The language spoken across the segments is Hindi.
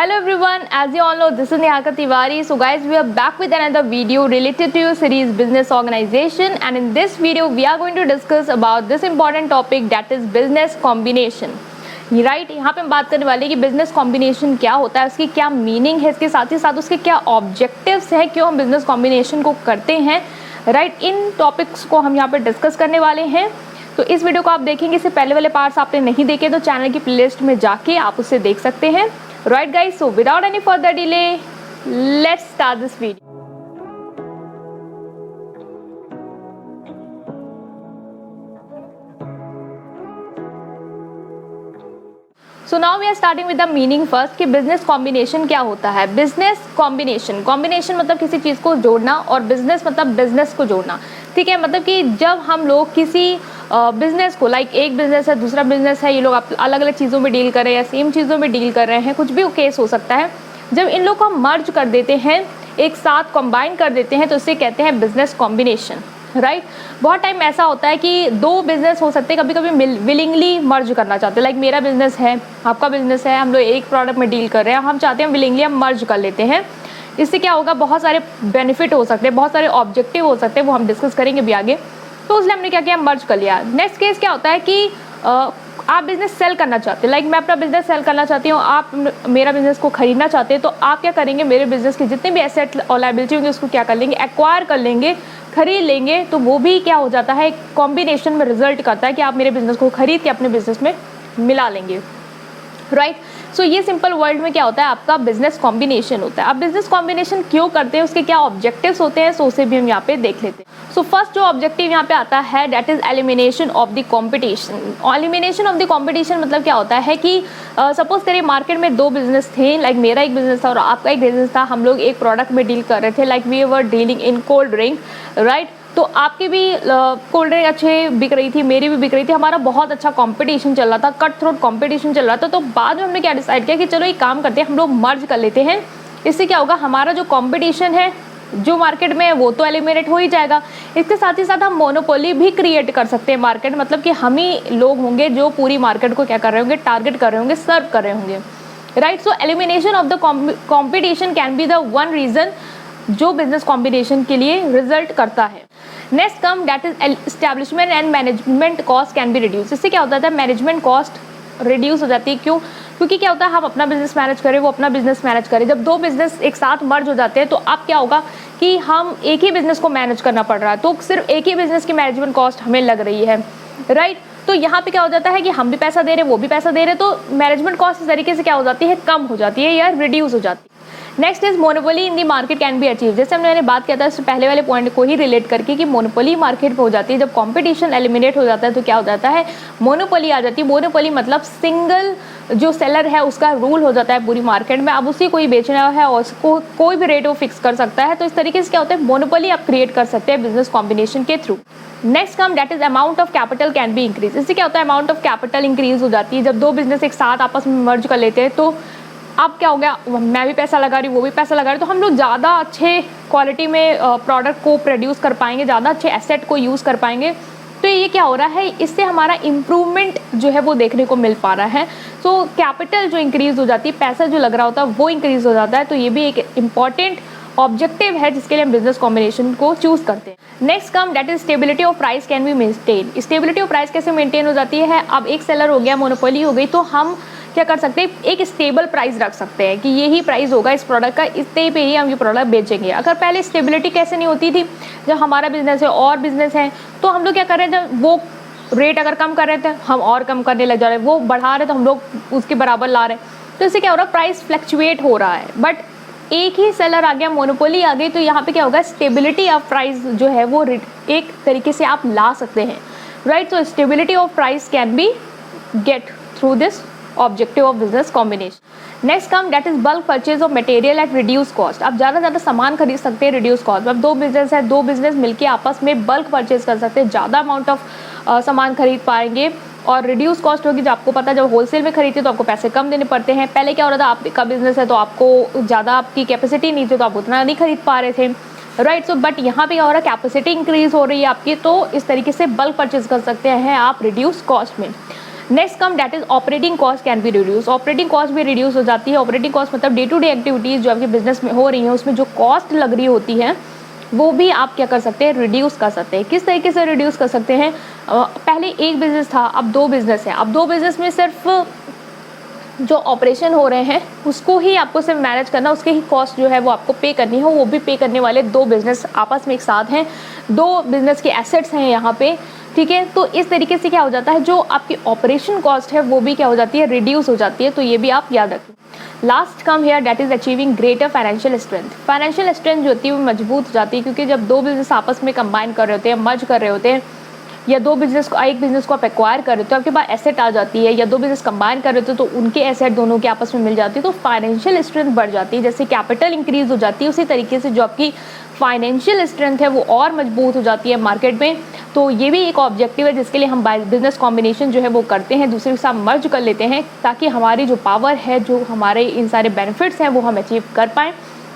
Hello everyone, as you all know, this is Neha Tiwari. So guys, we are back with another video related to your series Business Organization, and in this video we are going to discuss about this important topic, that is business combination. Right यहाँ पे हम बात करने वाले कि बिजनेस कॉम्बिनेशन क्या होता है, उसकी क्या मीनिंग है, इसके साथ ही साथ उसके क्या ऑब्जेक्टिव्स हैं, क्यों हम बिजनेस कॉम्बिनेशन को करते हैं. राइट, इन टॉपिक्स को हम यहाँ पे डिस्कस करने वाले हैं. तो इस वीडियो को आप देखेंगे, इससे पहले वाले पार्ट्स आपने नहीं देखे तो चैनल की प्लेलिस्ट में जाके आप उससे देख सकते हैं. Right guys, so without any further delay let's start this video. So now we are starting with the meaning first कि बिजनेस कॉम्बिनेशन क्या होता है. बिजनेस कॉम्बिनेशन, कॉम्बिनेशन मतलब किसी चीज़ को जोड़ना और बिजनेस मतलब बिजनेस को जोड़ना. ठीक है, मतलब कि जब हम लोग किसी बिजनेस को, लाइक एक बिजनेस है, दूसरा बिजनेस है, ये लोग अलग अलग चीज़ों में डील कर रहे हैं या सेम चीज़ों में डील कर रहे हैं, कुछ भी केस हो सकता है. जब इन लोग को हम मर्ज कर देते हैं, एक साथ कंबाइन कर देते हैं, तो इसे कहते हैं बिजनेस कॉम्बिनेशन. राइट, बहुत टाइम ऐसा होता है कि दो बिजनेस हो सकते हैं, कभी कभी विलिंगली मर्ज करना चाहते हैं. लाइक मेरा बिजनेस है, आपका बिजनेस है, हम लोग एक प्रोडक्ट में डील कर रहे हैं, हम चाहते हैं विलिंगली हम मर्ज कर लेते हैं. इससे क्या होगा, बहुत सारे बेनिफिट हो सकते हैं, बहुत सारे ऑब्जेक्टिव हो सकते हैं, वो हम डिस्कस करेंगे भी आगे. तो उसलिए हमने क्या किया, मर्ज कर लिया. नेक्स्ट केस क्या होता है कि आप बिजनेस सेल करना चाहते हैं. लाइक मैं अपना बिजनेस सेल करना चाहती हूँ, आप मेरा बिजनेस को खरीदना चाहते हैं, तो आप क्या करेंगे, मेरे बिजनेस की जितने भी एसेट और लायबिलिटी होंगे उसको क्या कर लेंगे, एक्वायर कर लेंगे, खरीद लेंगे. तो वो भी क्या हो जाता है, कॉम्बिनेशन में रिजल्ट करता है कि आप मेरे बिजनेस को खरीद के अपने बिजनेस में मिला लेंगे. राइट, सो ये सिंपल वर्ल्ड में क्या होता है, आपका बिजनेस कॉम्बिनेशन होता है. अब बिजनेस कॉम्बिनेशन क्यों करते हैं, उसके क्या ऑब्जेक्टिव्स होते हैं, सो उसे भी हम यहाँ पे देख लेते हैं. सो फर्स्ट जो ऑब्जेक्टिव यहाँ पे आता है, that is elimination of the competition. Elimination of the competition मतलब क्या होता है कि सपोज करिए मार्केट में दो बिजनेस थे, लाइक मेरा एक बिजनेस था और आपका एक बिजनेस था, हम लोग एक प्रोडक्ट में डील कर रहे थे, like we were dealing in cold drink. Right, तो आपकी भी कोल्ड ड्रिंक अच्छे बिक रही थी, मेरी भी बिक रही थी, हमारा बहुत अच्छा कंपटीशन चल रहा था, कट थ्रोट कंपटीशन चल रहा था. तो बाद में हमने क्या डिसाइड किया कि चलो एक काम करते हैं, हम लोग मर्ज कर लेते हैं. इससे क्या होगा, हमारा जो कंपटीशन है जो मार्केट में है वो तो एलिमिनेट हो ही जाएगा. इसके साथ ही साथ हम मोनोपोली भी क्रिएट कर सकते हैं मार्केट, मतलब कि हम ही लोग होंगे जो पूरी मार्केट को क्या कर रहे होंगे, टारगेट कर रहे होंगे, सर्व कर रहे होंगे. Right, so elimination of the competition can be the one reason जो बिजनेस कॉम्बिनेशन के लिए रिजल्ट करता है. Next come that is establishment and management cost can be reduce. इससे क्या होता है, मैनेजमेंट कॉस्ट रिड्यूस हो जाती है. क्यों? क्योंकि क्या होता है, हम अपना बिजनेस मैनेज करें, वो अपना बिजनेस मैनेज करे. जब दो बिजनेस एक साथ मर्ज हो जाते हैं तो अब क्या होगा कि हम एक ही बिजनेस को मैनेज करना पड़ रहा है, तो सिर्फ एक ही बिजनेस की मैनेजमेंट कॉस्ट हमें लग रही है. राइट, तो यहाँ पे क्या हो जाता है कि हम भी पैसा दे रहे हैं, वो भी पैसा दे रहे हैं, तो मैनेजमेंट कॉस्ट इस तरीके से क्या हो जाती है, कम हो जाती है या रिड्यूस हो जाती है. Next is monopoly in the market can be achieve. जैसे मैंने बात किया था इससे पहले वाले पॉइंट को ही रिलेट करके कि मोनोपोली मार्केट पे हो जाती है. जब कंपटीशन एलिमिनेट हो जाता है तो क्या हो जाता है, मोनोपोली आ जाती है. मोनोपोली मतलब सिंगल जो सेलर है उसका रूल हो जाता है पूरी मार्केट में. अब उसी को ही बेचना है और उसको कोई भी रेट वो फिक्स कर सकता है. तो इस तरीके से क्या होता है, मोनोपोली आप क्रिएट कर सकते हैं बिजनेस कॉम्बिनेशन के through. Next come that is amount of capital can be increase. इससे क्या होता है, अमाउंट ऑफ कैपिटल इंक्रीज हो जाती है. जब दो बिजनेस एक साथ आपस में मर्ज कर लेते हैं तो अब क्या हो गया, मैं भी पैसा लगा रही हूँ, वो भी पैसा लगा रही, तो हम लोग ज़्यादा अच्छे क्वालिटी में प्रोडक्ट को प्रोड्यूस कर पाएंगे, ज़्यादा अच्छे एसेट को यूज़ कर पाएंगे. तो ये क्या हो रहा है, इससे हमारा इम्प्रूवमेंट जो है वो देखने को मिल पा रहा है. तो कैपिटल जो इंक्रीज़ हो जाती है, पैसा जो लग रहा होता है वो इंक्रीज़ हो जाता है. तो ये भी एक इम्पॉर्टेंट ऑब्जेक्टिव है जिसके लिए हम बिजनेस कॉम्बिनेशन को चूज़ करते हैं. Next come that is stability of price can be maintain. Stability of price कैसे मेंटेन हो जाती है, अब एक सेलर हो गया, मोनोपोली हो गई, तो हम क्या कर सकते हैं, एक स्टेबल प्राइस रख सकते हैं कि यही प्राइस होगा इस प्रोडक्ट का, इतने पे ही हम ये प्रोडक्ट बेचेंगे. अगर पहले स्टेबिलिटी कैसे नहीं होती थी, जब हमारा बिजनेस है और बिजनेस है तो हम लोग क्या कर रहे थे, वो रेट अगर कम कर रहे थे हम और कम करने लग जा रहे, वो बढ़ा रहे तो हम लोग उसके बराबर ला रहे. तो इससे क्या हो रहा है, प्राइस फ्लक्चुएट हो रहा है. बट एक ही सेलर आ गया, मोनोपोली आ गई, तो यहाँ पे क्या होगा, स्टेबिलिटी ऑफ प्राइस जो है वो एक तरीके से आप ला सकते हैं. Right, so stability of price can be get through this objective of business combination. Next come that is bulk purchase of material at reduce cost. आप ज़्यादा से ज़्यादा सामान खरीद सकते हैं रिड्यूस कॉस्ट. अब दो बिजनेस है, दो बिजनेस मिलके आपस में बल्क परचेज कर सकते हैं, ज़्यादा अमाउंट ऑफ सामान खरीद पाएंगे और रिड्यूस कॉस्ट होगी. जब आपको पता है, जब होलसेल में खरीदते तो आपको पैसे कम देने पड़ते हैं. पहले क्या हो रहा था, आपका बिजनेस है तो आपको ज़्यादा आपकी कैपेसिटी नहीं थी तो आप उतना नहीं खरीद पा रहे थे. राइट, सो बट यहाँ पे क्या हो रहा है, कैपेसिटी इंक्रीज हो रही है आपकी, तो इस तरीके से बल्क परचेज कर सकते हैं आप रिड्यूस कॉस्ट में. Next come that is operating cost can be reduce. Operating cost भी रिड्यूस हो जाती है। ऑपरेटिंग कॉस्ट मतलब डे टू डे एक्टिविटीज़ जो आपके बिजनेस में हो रही हैं उसमें जो कॉस्ट लग रही होती है वो भी आप क्या कर सकते हैं, रिड्यूस कर सकते हैं। किस तरीके से रिड्यूस कर सकते हैं, पहले एक बिजनेस था, अब 2 बिजनेस है। अब 2 बिजनेस में सिर्फ जो ऑपरेशन हो रहे हैं उसको ही आपको सिर्फ मैनेज करना, उसके ही कॉस्ट जो है वो आपको पे करनी है। वो भी पे करने वाले 2 बिजनेस आपस में एक साथ हैं, 2 बिजनेस के एसेट्स हैं यहाँ पे, ठीक है। तो इस तरीके से क्या हो जाता है, जो आपकी ऑपरेशन कॉस्ट है वो भी क्या हो जाती है, रिड्यूस हो जाती है। तो ये भी आप याद रखें। Last come here that is achieving greater financial strength. Financial strength जो होती है वो मजबूत हो जाती है, क्योंकि जब 2 बिजनेस आपस में कंबाइन कर रहे होते हैं, मर्ज कर रहे होते हैं, या 2 बिजनेस को, एक बिजनेस को आप एक्वायर कर रहे हो तो आपके पास एसेट आ जाती है, या 2 बिजनेस कंबाइन कर रहे हो तो उनके एसेट दोनों के आपस में मिल जाती है, तो फाइनेंशियल स्ट्रेंथ बढ़ जाती है। जैसे कैपिटल इंक्रीज हो जाती है, उसी तरीके से जो आपकी फाइनेंशियल स्ट्रेंथ है वो और मजबूत हो जाती है मार्केट में। तो ये भी एक ऑब्जेक्टिव है जिसके लिए हम बिजनेस कॉम्बिनेशन जो है वो करते हैं, दूसरे के साथ मर्ज कर लेते हैं, ताकि हमारी जो पावर है, जो हमारे इन सारे बेनिफिट्स हैं वो हम अचीव कर पाएँ।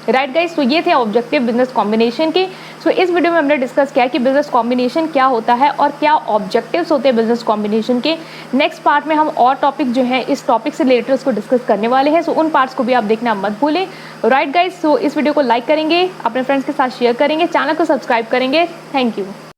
राइट गाइस, तो ये थे ऑब्जेक्टिव बिजनेस कॉम्बिनेशन के। सो इस वीडियो में हमने डिस्कस किया कि बिजनेस कॉम्बिनेशन क्या होता है और क्या ऑब्जेक्टिव्स होते हैं बिजनेस कॉम्बिनेशन के। नेक्स्ट पार्ट में हम और टॉपिक जो है इस टॉपिक से रिलेटेड उसको डिस्कस करने वाले हैं। सो उन पार्ट्स को भी आप देखना मत भूलें। राइट गाइस, सो इस वीडियो को लाइक करेंगे, अपने फ्रेंड्स के साथ शेयर करेंगे, चैनल को सब्सक्राइब करेंगे। Thank you.